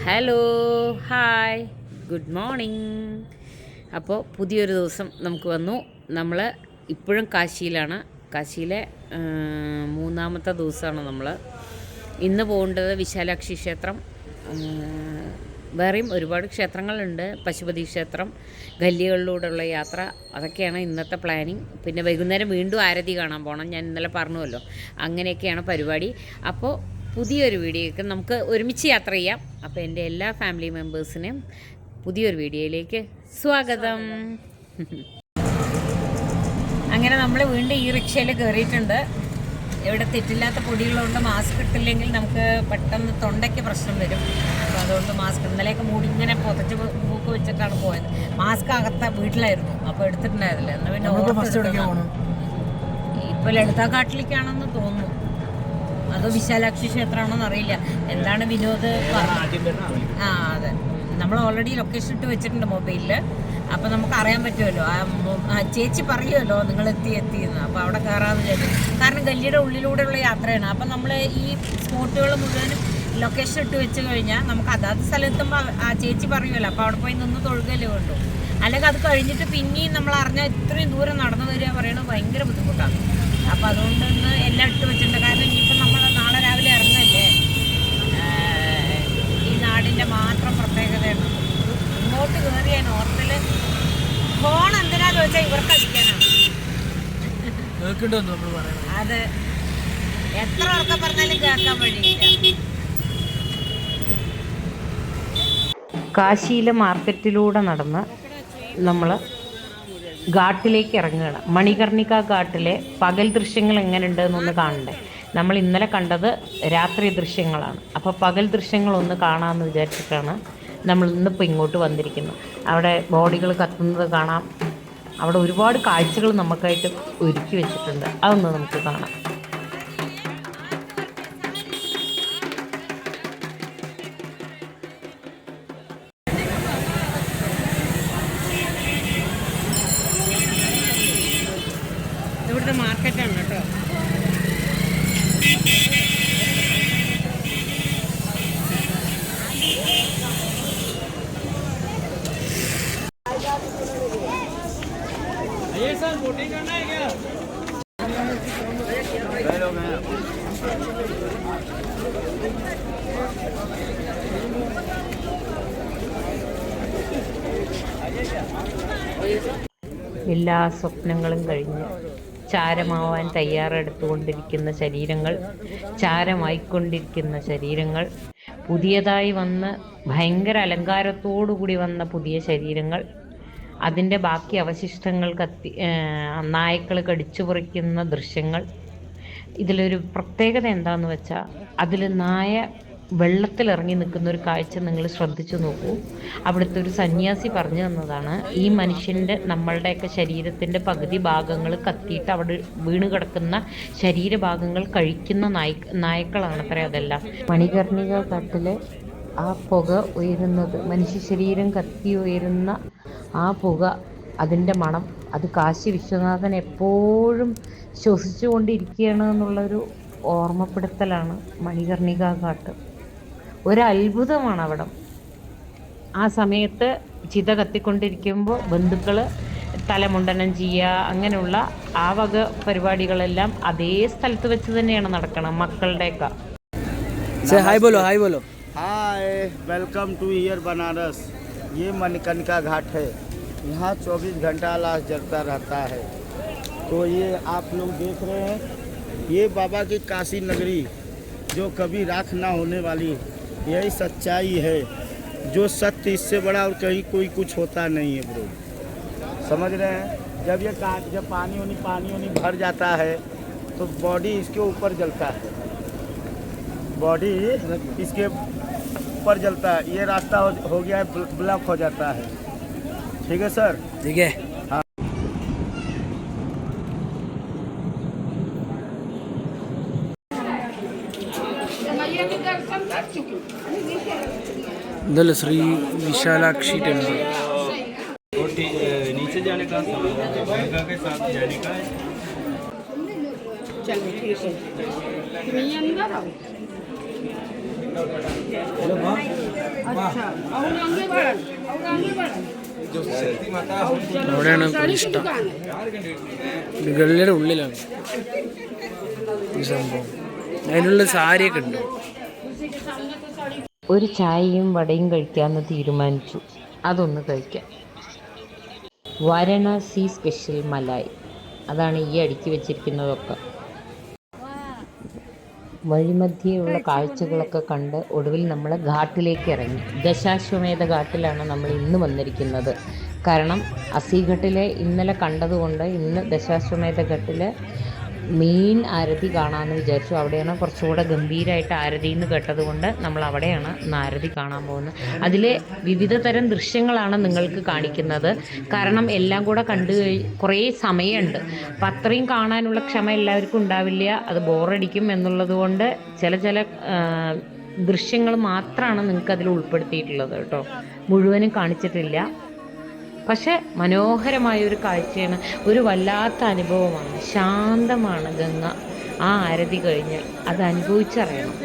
Hello, hi, good morning. അപ്പോൾ പുതിയൊരു ദിവസം നമുക്ക് വന്നു. നമ്മൾ ഇപ്പോഴും കാശിയിലാണ്. കാശിയിലെ മൂന്നാമത്തെ ദിവസമാണ് നമ്മൾ. ഇന്ന് പോകേണ്ടത് വിശാലാക്ഷി ക്ഷേത്രം. വേറെയും ഒരുപാട് ക്ഷേത്രങ്ങളുണ്ട്. പശുപതി ക്ഷേത്രം, ഗല്ലികളിലൂടെയുള്ള യാത്ര, അതൊക്കെയാണ് ഇന്നത്തെ പ്ലാനിങ്. പിന്നെ വൈകുന്നേരം വീണ്ടും ആരതി കാണാൻ പോകണം. ഞാൻ ഇന്നലെ പറഞ്ഞുവല്ലോ, അങ്ങനെയൊക്കെയാണ് പരിപാടി. അപ്പോൾ പുതിയൊരു വീഡിയോയ്ക്ക് നമുക്ക് ഒരുമിച്ച് യാത്ര ചെയ്യാം. അപ്പോൾ എൻ്റെ എല്ലാ ഫാമിലി മെമ്പേഴ്സിനെയും പുതിയൊരു വീഡിയോയിലേക്ക് സ്വാഗതം. അങ്ങനെ നമ്മൾ വീണ്ടും ഈ റിക്ഷയിൽ കയറിയിട്ടുണ്ട്. ഇവിടെ തെറ്റില്ലാത്ത പൊടികളുണ്ട്. മാസ്ക് ഇട്ടില്ലെങ്കിൽ നമുക്ക് പെട്ടെന്ന് തൊണ്ടയ്ക്ക് പ്രശ്നം വരും. അപ്പോൾ അതുകൊണ്ട് മാസ്ക് ഇന്നലെയൊക്കെ മൂടി ഇങ്ങനെ പുതച്ച് മൂക്ക് വെച്ചിട്ടാണ് പോയത്. മാസ്ക് അകത്ത വീട്ടിലായിരുന്നു, അപ്പോൾ എടുത്തിട്ടുണ്ടായിരുന്നില്ല. എന്നാൽ പിന്നെ ഇപ്പോൾ ലളിതാഘാട്ടിലേക്കാണെന്ന് തോന്നുന്നു. അതോ വിശാലാക്ഷി ക്ഷേത്രമാണോന്ന് അറിയില്ല. എന്താണ് വിനോദ് പറഞ്ഞത്? അതെ, നമ്മൾ ഓൾറെഡി ലൊക്കേഷൻ ഇട്ട് വെച്ചിട്ടുണ്ട് മൊബൈലിൽ. അപ്പോൾ നമുക്ക് അറിയാൻ പറ്റുമല്ലോ. ആ ചേച്ചി പറയുമല്ലോ നിങ്ങൾ എത്തിയെന്ന്. അപ്പോൾ അവിടെ കയറാമെന്ന് വിചാരിച്ചു. കാരണം ഗല്ലിയുടെ ഉള്ളിലൂടെയുള്ള യാത്രയാണ്. അപ്പം നമ്മൾ ഈ സ്പോട്ടുകൾ മുഴുവനും ലൊക്കേഷൻ ഇട്ട് വെച്ച് കഴിഞ്ഞാൽ നമുക്ക് അതാത് സ്ഥലത്തുമ്പോൾ ആ ചേച്ചി പറയുമല്ലോ. അപ്പോൾ അവിടെ പോയി നിന്ന് തൊഴുകല്ലേ വേണ്ടു. അല്ലെങ്കിൽ അത് കഴിഞ്ഞിട്ട് പിന്നെയും നമ്മൾ അറിഞ്ഞാൽ ഇത്രയും ദൂരം നടന്നു വരിക പറയണത് ഭയങ്കര ബുദ്ധിമുട്ടാണ്. അപ്പോൾ അതുകൊണ്ട് ഇന്ന് എല്ലാം ഇട്ട് വെച്ചിട്ടുണ്ട്. കാരണം ഇനിയിപ്പോൾ നമ്മൾ നാളെ രാവിലെ ഇറങ്ങല്ലേ. ഈ നാടിൻ്റെ മാത്രം പ്രത്യേകതയാണ്. ഇങ്ങോട്ട് കയറിയ നോർത്തിൽ ഫോൺ എന്തിനാന്ന് ചോദിച്ചാൽ ഇവർക്ക് അടിക്കാനാണ്. അത് എത്ര ഉറക്കെ പറഞ്ഞാലും കേൾക്കാൻ വഴിയില്ല. കാശിയിലെ മാർക്കറ്റിലൂടെ നടന്ന് നമ്മൾ ഘാട്ടിലേക്ക് ഇറങ്ങുകയാണ്. മണികർണിക ഘാട്ടിലെ പകൽ ദൃശ്യങ്ങൾ എങ്ങനെയുണ്ടെന്നൊന്ന് കാണണ്ടേ. നമ്മൾ ഇന്നലെ കണ്ടത് രാത്രി ദൃശ്യങ്ങളാണ്. അപ്പോൾ പകൽ ദൃശ്യങ്ങളൊന്ന് കാണാമെന്ന് വിചാരിച്ചിട്ടാണ് നമ്മൾ ഇന്നിപ്പോൾ ഇങ്ങോട്ട് വന്നിരിക്കുന്നത്. അവിടെ ബോഡികൾ കത്തുന്നത് കാണാം. അവിടെ ഒരുപാട് കാഴ്ചകൾ നമുക്കായിട്ട് ഒരുക്കി വെച്ചിട്ടുണ്ട്. അതൊന്ന് നമുക്ക് കാണാം. ഇവിടുത്തെ മാർക്കറ്റാണ് കേട്ടോ. എല്ലാ സ്വപ്നങ്ങളും കഴിഞ്ഞ് ചാരമാവാൻ തയ്യാറെടുത്തുകൊണ്ടിരിക്കുന്ന ശരീരങ്ങൾ, ചാരമായിക്കൊണ്ടിരിക്കുന്ന ശരീരങ്ങൾ, പുതിയതായി വന്ന് ഭയങ്കര അലങ്കാരത്തോടുകൂടി വന്ന പുതിയ ശരീരങ്ങൾ, അതിൻ്റെ ബാക്കി അവശിഷ്ടങ്ങൾ നായ്ക്കൾ കടിച്ചു പറിക്കുന്ന ദൃശ്യങ്ങൾ. ഇതിലൊരു പ്രത്യേകത എന്താണെന്ന് വെച്ചാൽ, അതിൽ നായ വെള്ളത്തിലിറങ്ങി നിൽക്കുന്ന ഒരു കാഴ്ച നിങ്ങൾ ശ്രദ്ധിച്ചു നോക്കൂ. അവിടുത്തെ ഒരു സന്യാസി പറഞ്ഞു തന്നതാണ്, ഈ മനുഷ്യൻ്റെ നമ്മളുടെയൊക്കെ ശരീരത്തിൻ്റെ പകുതി ഭാഗങ്ങൾ കത്തിയിട്ട് അവിടെ വീണ് കിടക്കുന്ന ശരീരഭാഗങ്ങൾ കഴിക്കുന്ന നായ്ക്കളാണത്രേ അതെല്ലാം. മണികർണിക ഘാട്ടിലെ ആ പുക ഉയരുന്നത്, മനുഷ്യ ശരീരം കത്തി ഉയരുന്ന ആ പുക, അതിൻ്റെ മണം, അത് കാശി വിശ്വനാഥൻ എപ്പോഴും ശ്വസിച്ചു കൊണ്ടിരിക്കുകയാണ് എന്നുള്ളൊരു ഓർമ്മപ്പെടുത്തലാണ് മണികർണിക ഘാട്ട്. ഒരത്ഭുതമാണ് അവിടം. ആ സമയത്ത് ചിത കത്തിക്കൊണ്ടിരിക്കുമ്പോൾ ബന്ധുക്കൾ തലമുണ്ടനം ചെയ്യുക, അങ്ങനെയുള്ള ആ വക പരിപാടികളെല്ലാം അതേ സ്ഥലത്ത് വെച്ച് തന്നെയാണ് നടക്കണം. മക്കളുടെയൊക്കെ हाय बोलो हाय, वेलकम टू ईयर बनारस। ये मणिकर्णिका घाट है। यहाँ 24 घंटा लाश जलता रहता है। तो ये आप लोग देख रहे हैं, ये बाबा की काशी नगरी जो कभी राख ना होने वाली, यही सच्चाई है। जो सत्य, इससे बड़ा और कहीं कोई कुछ होता नहीं है ब्रो। समझ रहे हैं? जब पानी उनी भर जाता है तो बॉडी इसके ऊपर जलता है, बॉडी इसके ऊपर जलता है। ये रास्ता हो गया है, ब्लॉक हो जाता है। ठीक है सर? ठीक है। दल श्री विशालाक्षी टेम्पल। नीचे जाने का, के साथ जाने का है। चलो ठीक है, तुम अंदर आओ। അവിടെയാണ് പ്രതിഷ്ഠ. ഗള്ളിയുടെ ഉള്ളിലാണ് ഈ സംഭവം. അതിനുള്ള സാരിയൊക്കെ ഉണ്ട്. ഒരു ചായയും വടയും കഴിക്കാമെന്ന് തീരുമാനിച്ചു. അതൊന്ന് കഴിക്കാം. വാരണാസി സ്പെഷ്യൽ മലായ്, അതാണ് ഈ അടുക്കി വെച്ചിരിക്കുന്നതൊക്കെ. വഴിമധ്യേയുള്ള കാഴ്ചകളൊക്കെ കണ്ട് ഒടുവിൽ നമ്മൾ ഘാട്ടിലേക്ക് ഇറങ്ങി. ദശാശ്വമേധ ഘാട്ടിലാണ് നമ്മൾ ഇന്ന് വന്നിരിക്കുന്നത്. കാരണം അസിഘട്ടിലെ ഇന്നലെ കണ്ടതുകൊണ്ട് ഇന്ന് ദശാശ്വമേധ ഘട്ടിൽ മെയിൻ ആരതി കാണാമെന്ന് വിചാരിച്ചു. അവിടെയാണ് കുറച്ചുകൂടെ ഗംഭീരമായിട്ട് ആരതി എന്ന് കേട്ടതുകൊണ്ട് നമ്മൾ അവിടെയാണ് ഇന്ന് ആരതി കാണാൻ പോകുന്നത്. അതിലെ വിവിധ തരം ദൃശ്യങ്ങളാണ് നിങ്ങൾക്ക് കാണിക്കുന്നത്. കാരണം എല്ലാം കൂടെ കണ്ടു കുറേ സമയമുണ്ട്. അപ്പം അത്രയും കാണാനുള്ള ക്ഷമ എല്ലാവർക്കും ഉണ്ടാവില്ല, അത് ബോറടിക്കും എന്നുള്ളത് കൊണ്ട് ചില ദൃശ്യങ്ങൾ മാത്രമാണ് നിങ്ങൾക്ക് അതിൽ ഉൾപ്പെടുത്തിയിട്ടുള്ളത് കേട്ടോ. മുഴുവനും കാണിച്ചിട്ടില്ല. പക്ഷെ മനോഹരമായൊരു കാഴ്ചയാണ്. ഒരു വല്ലാത്ത അനുഭവമാണ്. ശാന്തമാണ് ഗംഗ. ആ ആരതി കഴിഞ്ഞാൽ അത് അനുഭവിച്ചറിയണം.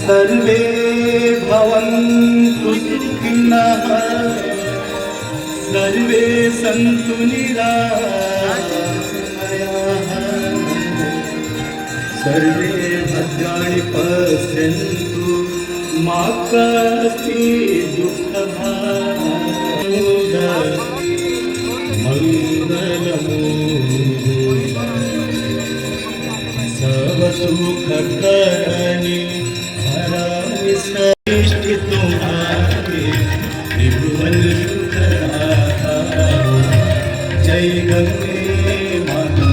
सर्वे भवन्तु सुखिनः सर्वे सन्तु निरामयाः सर्वे भद्राणि पश्यन्तु मा कश्चित् दुःखभाग् मङ्गलमूर्ते सर्वसुखकरणे हरामि सृष्टि तुम्हारे त्रिभुवन जय गंगे माता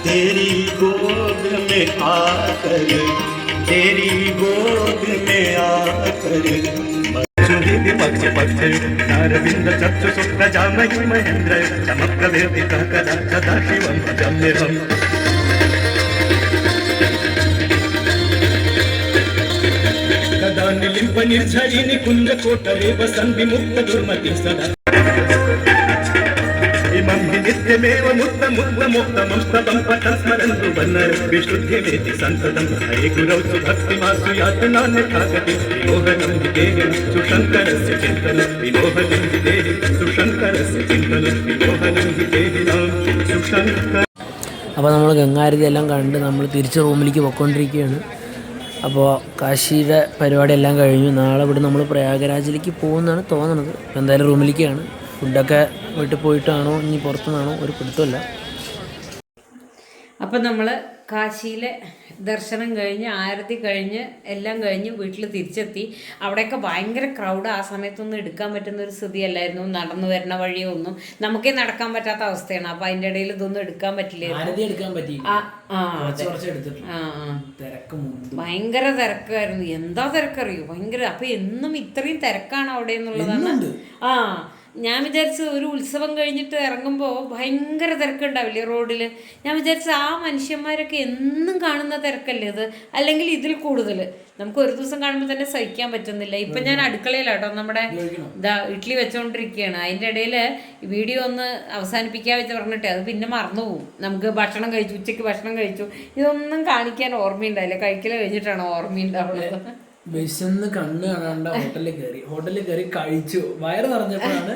तेरी गोद में आकर, तेरी गोद में आकर पक्ष पक्ष नारविंद चक्षु शुक्र जामहि महेंद्र चमक वेदिका कदा सदा शिवम भजाम्यहम् कदा निलिम्ब निर्झरि निकुंज कोटरे वसन् विमुक्त दुर्मति सदा इमं हि नित्यमेव मुक्त मुक्त मोक्तमस्ततं पठस्मरन्तु वन्नर विशुद्धिमेति सन्ततं हरे गुरौ सुभक्तिमासु यातनान्यथागति विमोहनं हि देहि सुशङ्करस्य चिन्तनं विमोहनं हि देहि सुशङ्करस्य चिन्तनं विमोहनं हि देहिनां सुशङ्कर. അപ്പോൾ നമ്മൾ ഗംഗാരതി എല്ലാം കണ്ട് നമ്മൾ തിരിച്ച് റൂമിലേക്ക് പോയിക്കൊണ്ടിരിക്കുകയാണ്. അപ്പോൾ കാശിയുടെ പരിപാടിയെല്ലാം കഴിഞ്ഞു. നാളെ ഇവിടെ നമ്മൾ പ്രയാഗരാജിലേക്ക് പോകുമെന്നാണ് തോന്നുന്നത്. എന്തായാലും റൂമിലേക്കാണ്. ഫുഡൊക്കെ വീട്ടിൽ പോയിട്ടാണോ ഇനി പുറത്തുനിന്നാണോ ഒരു പിടുത്തമില്ല. അപ്പം നമ്മൾ കാശിയിലെ ദർശനം കഴിഞ്ഞ് ആരതി കഴിഞ്ഞ് എല്ലാം കഴിഞ്ഞ് വീട്ടിൽ തിരിച്ചെത്തി. അവിടെയൊക്കെ ഭയങ്കര ക്രൗഡ്. ആ സമയത്തൊന്നും എടുക്കാൻ പറ്റുന്ന ഒരു സ്ഥിതിയല്ലായിരുന്നു. നടന്നു വരുന്ന വഴിയൊന്നും നമുക്കേ നടക്കാൻ പറ്റാത്ത അവസ്ഥയാണ്. അപ്പം അതിൻ്റെ ഇടയിൽ ഇതൊന്നും എടുക്കാൻ പറ്റില്ല. ഭയങ്കര തിരക്കായിരുന്നു. എന്താ തിരക്കറിയോ, ഭയങ്കര. അപ്പം എന്നും ഇത്രയും തിരക്കാണ് അവിടെ എന്നുള്ളതാണ്. ഞാൻ വിചാരിച്ചത് ഒരു ഉത്സവം കഴിഞ്ഞിട്ട് ഇറങ്ങുമ്പോൾ ഭയങ്കര തിരക്കുണ്ടാവില്ലേ റോഡിൽ. ഞാൻ വിചാരിച്ചത് ആ മനുഷ്യന്മാരൊക്കെ എന്നും കാണുന്ന തിരക്കല്ലേ ഇത്, അല്ലെങ്കിൽ ഇതിൽ കൂടുതൽ. നമുക്ക് ഒരു ദിവസം കാണുമ്പോൾ തന്നെ സഹിക്കാൻ പറ്റുന്നില്ല. ഇപ്പം ഞാൻ അടുക്കളയിലാട്ടോ നമ്മുടെ ഇഡ്ഡലി വെച്ചോണ്ടിരിക്കുകയാണ്. അതിൻ്റെ ഇടയിൽ വീഡിയോ ഒന്ന് അവസാനിപ്പിക്കാൻ വെച്ച് പറഞ്ഞിട്ട് അത് പിന്നെ മറന്നുപോകും. നമുക്ക് ഭക്ഷണം കഴിച്ചു, ഉച്ചയ്ക്ക് ഭക്ഷണം കഴിച്ചു, ഇതൊന്നും കാണിക്കാൻ ഓർമ്മയുണ്ടായില്ല. കഴിക്കൽ കഴിഞ്ഞിട്ടാണ് ഓർമ്മയുണ്ടാവുന്നത്. വിശന്ന് കണ്ണ് കാണാണ്ട ഹോട്ടലിൽ കയറി കഴിച്ചു. വയറ് നിറഞ്ഞപ്പോഴാണ്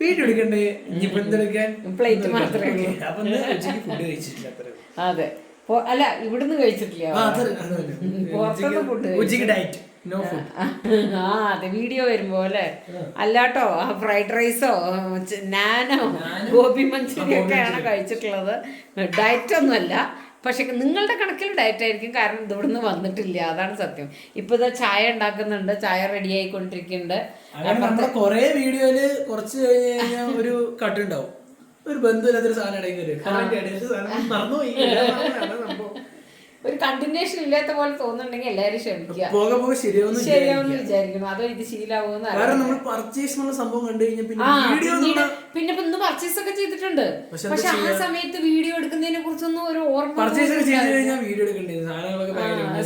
വീഡിയോ എടുക്കണ്ടേ, ഇനിയിപ്പോ എന്തെടുക്കാൻ പ്ലേറ്റ് മാത്രമേ. ഫുഡ് കഴിച്ചിട്ടില്ല. അതെ, അല്ല ഇവിടുന്ന് കഴിച്ചിട്ടില്ല, പുറത്തുനിന്ന് ഫുഡ്. അതെ, വീഡിയോ വരുമ്പോ അല്ലേ. അല്ലാട്ടോ ഫ്രൈഡ് റൈസോ നാനോ ഗോപി മഞ്ചൂരിയോ ഒക്കെയാണ് കഴിച്ചിട്ടുള്ളത്. ഡയറ്റ് ഒന്നുമല്ല. പക്ഷെ നിങ്ങളുടെ കണക്കിൽ ഡയറ്റ് ആയിരിക്കും, കാരണം ഇവിടുന്ന് വന്നിട്ടില്ല. അതാണ് സത്യം. ഇപ്പൊ ഇതാ ചായ ഉണ്ടാക്കുന്നുണ്ട്, ചായ റെഡി ആയിക്കൊണ്ടിരിക്കുന്നുണ്ട്. നമ്മുടെ കൊറേ വീഡിയോയില് കുറച്ച് കഴിഞ്ഞ് കഴിഞ്ഞാൽ ഒരു കട്ടുണ്ടാവും, ഒരു ബന്ധുവില്ലാത്തൊരു സാധനം മറന്നുപോയി. ഒരു കണ്ടിന്യൂഷൻ ഇല്ലാത്ത പോലെ തോന്നുന്നുണ്ടെങ്കിൽ എല്ലാവരും ക്ഷമിക്കുക. ശരിയാവുമെന്ന് വിചാരിക്കണം. അതോ ഇത് ശീലാവുമെന്ന്. പിന്നെ ഇന്ന് പർച്ചേസ് ഒക്കെ ചെയ്തിട്ടുണ്ട്. പക്ഷെ ആ സമയത്ത് വീഡിയോ എടുക്കുന്നതിനെ കുറിച്ചൊന്നും ഒരു ഓർമ്മ.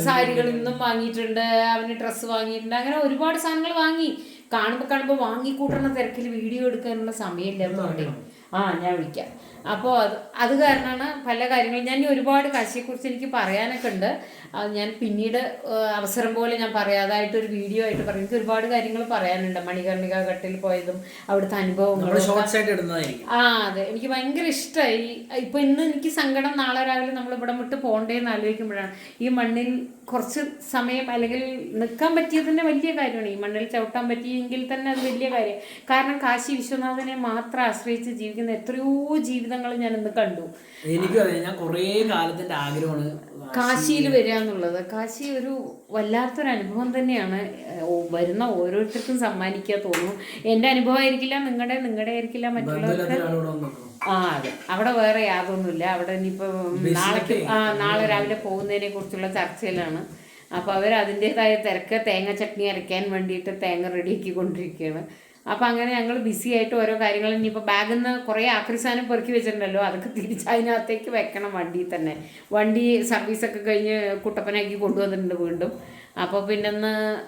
സാരികൾ ഇന്നും വാങ്ങിയിട്ടുണ്ട്, അവന് ഡ്രസ്സ് വാങ്ങിയിട്ടുണ്ട്, അങ്ങനെ ഒരുപാട് സാധനങ്ങൾ വാങ്ങി. കാണുമ്പോൾ വാങ്ങിക്കൂട്ടുന്ന തിരക്കിൽ വീഡിയോ എടുക്കാനുള്ള സമയമില്ലാത്തതുകൊണ്ട് ഞാൻ വിളിക്കാം. അപ്പോൾ അത് കാരണമാണ് പല കാര്യങ്ങളും. ഞാൻ ഒരുപാട് കാശിയെക്കുറിച്ച് എനിക്ക് പറയാനൊക്കെ ഉണ്ട്. ഞാൻ പിന്നീട് അവസരം പോലെ ഞാൻ പറയാതായിട്ടൊരു വീഡിയോ ആയിട്ട് പറയും. എനിക്ക് ഒരുപാട് കാര്യങ്ങൾ പറയാനുണ്ട്. മണികർണിക ഘട്ടിൽ പോയതും അവിടുത്തെ അനുഭവങ്ങളും. അതെ, എനിക്ക് ഭയങ്കര ഇഷ്ടമായി. ഇപ്പൊ ഇന്ന് എനിക്ക് സങ്കടം, നാളെ രാവിലെ നമ്മൾ ഇവിടെ വിട്ട് പോകണ്ടേന്ന് ആലോചിക്കുമ്പോഴാണ്. ഈ മണ്ണിൽ കുറച്ച് സമയം അല്ലെങ്കിൽ നിൽക്കാൻ പറ്റിയത് തന്നെ വലിയ കാര്യമാണ്. ഈ മണ്ണിൽ ചവിട്ടാൻ പറ്റിയെങ്കിൽ തന്നെ അത് വലിയ കാര്യം. കാരണം കാശി വിശ്വനാഥനെ മാത്രം ആശ്രയിച്ച് ജീവിക്കുന്ന എത്രയോ ജീവിതങ്ങൾ ഞാൻ ഇന്ന് കണ്ടു. എനിക്കും അതെ, ഞാൻ കുറേ കാലത്തിന്റെ ആഗ്രഹമാണ് കാശിയിൽ വരിക എന്നുള്ളത്. കാശി ഒരു വല്ലാത്തൊരു അനുഭവം തന്നെയാണ്. വരുന്ന ഓരോരുത്തർക്കും സമ്മാനിക്കുക തോന്നുന്നു. എൻ്റെ അനുഭവം ആയിരിക്കില്ല, നിങ്ങളുടെ ആയിരിക്കില്ല, മറ്റുള്ളവർക്ക്. അതെ, അവിടെ വേറെ യാതൊന്നുമില്ല. അവിടെ ഇനിയിപ്പോൾ നാളെ രാവിലെ പോകുന്നതിനെ കുറിച്ചുള്ള ചർച്ചയിലാണ്. അപ്പോൾ അവർ അതിൻ്റെതായ തിരക്ക്, തേങ്ങ ചട്നി അരയ്ക്കാൻ വേണ്ടിയിട്ട് തേങ്ങ റെഡിയാക്കി കൊണ്ടിരിക്കുകയാണ്. അപ്പോൾ അങ്ങനെ ഞങ്ങൾ ബിസി ആയിട്ട് ഓരോ കാര്യങ്ങൾ. ഇനിയിപ്പോൾ ബാഗിൽ നിന്ന് കുറേ ആക്രി സാധനം പെറുക്കി വെച്ചിട്ടുണ്ടല്ലോ, അതൊക്കെ തിരിച്ച് അതിനകത്തേക്ക് വെക്കണം. വണ്ടിയിൽ തന്നെ വണ്ടി സർവീസൊക്കെ കഴിഞ്ഞ് കുട്ടപ്പനാക്കി കൊണ്ടുവന്നിട്ടുണ്ട് വീണ്ടും. അപ്പോൾ പിന്നെ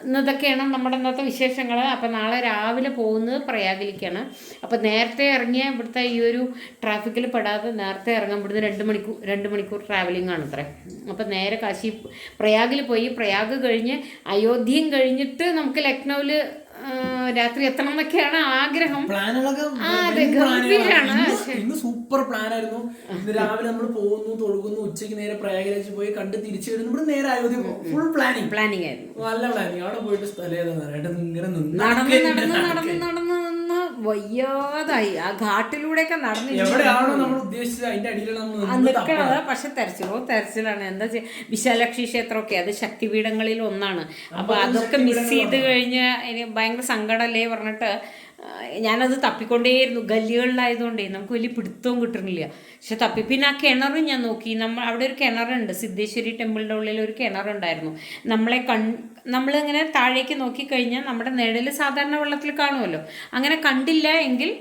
ഇന്നതൊക്കെയാണ് നമ്മുടെ ഇന്നത്തെ വിശേഷങ്ങൾ. അപ്പോൾ നാളെ രാവിലെ പോകുന്നത് പ്രയാഗിലേക്കാണ്. അപ്പോൾ നേരത്തെ ഇറങ്ങിയ ഇവിടുത്തെ ഈ ഒരു ട്രാഫിക്കിൽ പെടാതെ നേരത്തെ ഇറങ്ങാൻ ഇവിടുന്ന് 2 മണിക്കൂർ ട്രാവലിംഗ് ആണ് അത്രേ. അപ്പോൾ നേരെ കാശി പ്രയാഗിൽ പോയി, പ്രയാഗ് കഴിഞ്ഞ് അയോധ്യയും കഴിഞ്ഞിട്ട് നമുക്ക് ലക്നൗവിൽ രാത്രി എത്തണം എന്നൊക്കെയാണ് ആഗ്രഹം. ഇന്ന് സൂപ്പർ പ്ലാൻ ആയിരുന്നു. ഇന്ന് രാവിലെ നമ്മൾ പോകുന്നു, തൊഴുകുന്നു, ഉച്ചയ്ക്ക് നേരെ പ്രയാഗരാജ് പോയി കണ്ട് തിരിച്ചു വരുന്നു. ഇവിടെ നേരെ അയോധ്യ ഫുൾ പ്ലാനിങ് ആയിരുന്നു. നല്ല പ്ലാനിങ്. അവിടെ പോയിട്ട് സ്ഥലം നടന്ന് വയ്യാതായി. ആ ഘാട്ടിലൂടെയൊക്കെ നടന്ന് എവിടെയാണോ നമ്മൾ ഉദ്ദേശിച്ചത് അതിന്റെ അടിയിലാണ് നിൽക്കണത്. പക്ഷെ തെരച്ചിലാണ്. എന്താ വെച്ചാൽ വിശാലാക്ഷി ക്ഷേത്രമൊക്കെ അത് ശക്തിപീഠങ്ങളിൽ ഒന്നാണ്. അപ്പൊ അതൊക്കെ മിസ് ചെയ്ത് കഴിഞ്ഞ് ഭയങ്കര സങ്കടമല്ലേ പറഞ്ഞിട്ട് ഞാനത് തപ്പിക്കൊണ്ടേയിരുന്നു, ഗല്ലികളിലായതുകൊണ്ടേ നമുക്ക് വലിയ പിടുത്തവും കിട്ടുന്നില്ല. പക്ഷെ പിന്നെ ആ കിണറും ഞാൻ നോക്കി. അവിടെ ഒരു കിണറുണ്ട്, സിദ്ധേശ്വരി ടെമ്പിളിൻ്റെ ഉള്ളിൽ ഒരു കിണറുണ്ടായിരുന്നു. നമ്മളിങ്ങനെ താഴേക്ക് നോക്കിക്കഴിഞ്ഞാൽ നമ്മുടെ നിഴൽ സാധാരണ വെള്ളത്തിൽ കാണുമല്ലോ, അങ്ങനെ കണ്ടില്ല എങ്കിൽ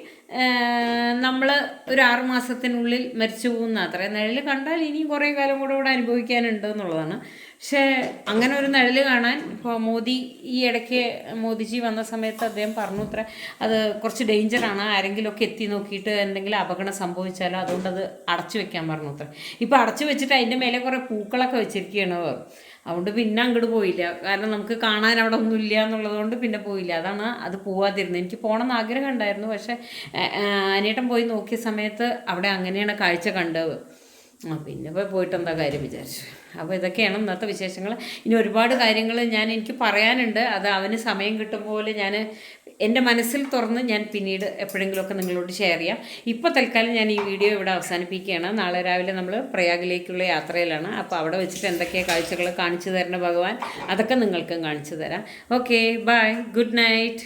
നമ്മൾ ഒരു 6 മാസത്തിനുള്ളിൽ മരിച്ചു പോകുന്ന അത്ര. നിഴൽ കണ്ടാൽ ഇനിയും കുറേ കാലം കൂടെ അനുഭവിക്കാനുണ്ട് എന്നുള്ളതാണ്. പക്ഷേ അങ്ങനെ ഒരു നിഴൽ കാണാൻ ഇപ്പോൾ ഈ ഇടയ്ക്ക് മോദിജി വന്ന സമയത്ത് അദ്ദേഹം പറഞ്ഞു അത്ര, അത് കുറച്ച് ഡേഞ്ചറാണ്, ആരെങ്കിലുമൊക്കെ എത്തി നോക്കിയിട്ട് എന്തെങ്കിലും അപകടം സംഭവിച്ചാലോ അതുകൊണ്ട് അത് അടച്ചു വെക്കാൻ പറഞ്ഞു അത്ര. ഇപ്പോൾ അടച്ചു വെച്ചിട്ട് അതിൻ്റെ മേലെ കുറേ പൂക്കളൊക്കെ വെച്ചിരിക്കുകയാണ്. അതുകൊണ്ട് പിന്നെ അങ്ങോട്ട് പോയില്ല, കാരണം നമുക്ക് കാണാൻ അവിടെ ഒന്നുമില്ല എന്നുള്ളത് കൊണ്ട് പിന്നെ പോയില്ല. അതാണ് അത് പോവാതിരുന്നത്. എനിക്ക് പോകണമെന്ന് ആഗ്രഹം ഉണ്ടായിരുന്നു, പക്ഷേ അനിയേട്ടൻ പോയി നോക്കിയ സമയത്ത് അവിടെ അങ്ങനെയാണ് കാഴ്ച കണ്ടത്. പിന്നെ പോയിട്ട് എന്താ കാര്യം വിചാരിച്ചു. അപ്പോൾ ഇതൊക്കെയാണ് ഇന്നത്തെ വിശേഷങ്ങൾ. ഇനി ഒരുപാട് കാര്യങ്ങൾ എനിക്ക് പറയാനുണ്ട്. അത് അവന് സമയം കിട്ടും പോലെ ഞാൻ എൻ്റെ മനസ്സിൽ തുറന്ന് ഞാൻ പിന്നീട് എപ്പോഴെങ്കിലുമൊക്കെ നിങ്ങളോട് ഷെയർ ചെയ്യാം. ഇപ്പോൾ തൽക്കാലം ഞാൻ ഈ വീഡിയോ ഇവിടെ അവസാനിപ്പിക്കുകയാണ്. നാളെ രാവിലെ നമ്മൾ പ്രയാഗിലേക്കുള്ള യാത്രയിലാണ്. അപ്പോൾ അവിടെ വെച്ചിട്ട് എന്തൊക്കെയാണ് കാഴ്ചകൾ കാണിച്ചു തരുന്ന ഭഗവാൻ, അതൊക്കെ നിങ്ങൾക്കും കാണിച്ചു തരാം. Okay, bye, good night.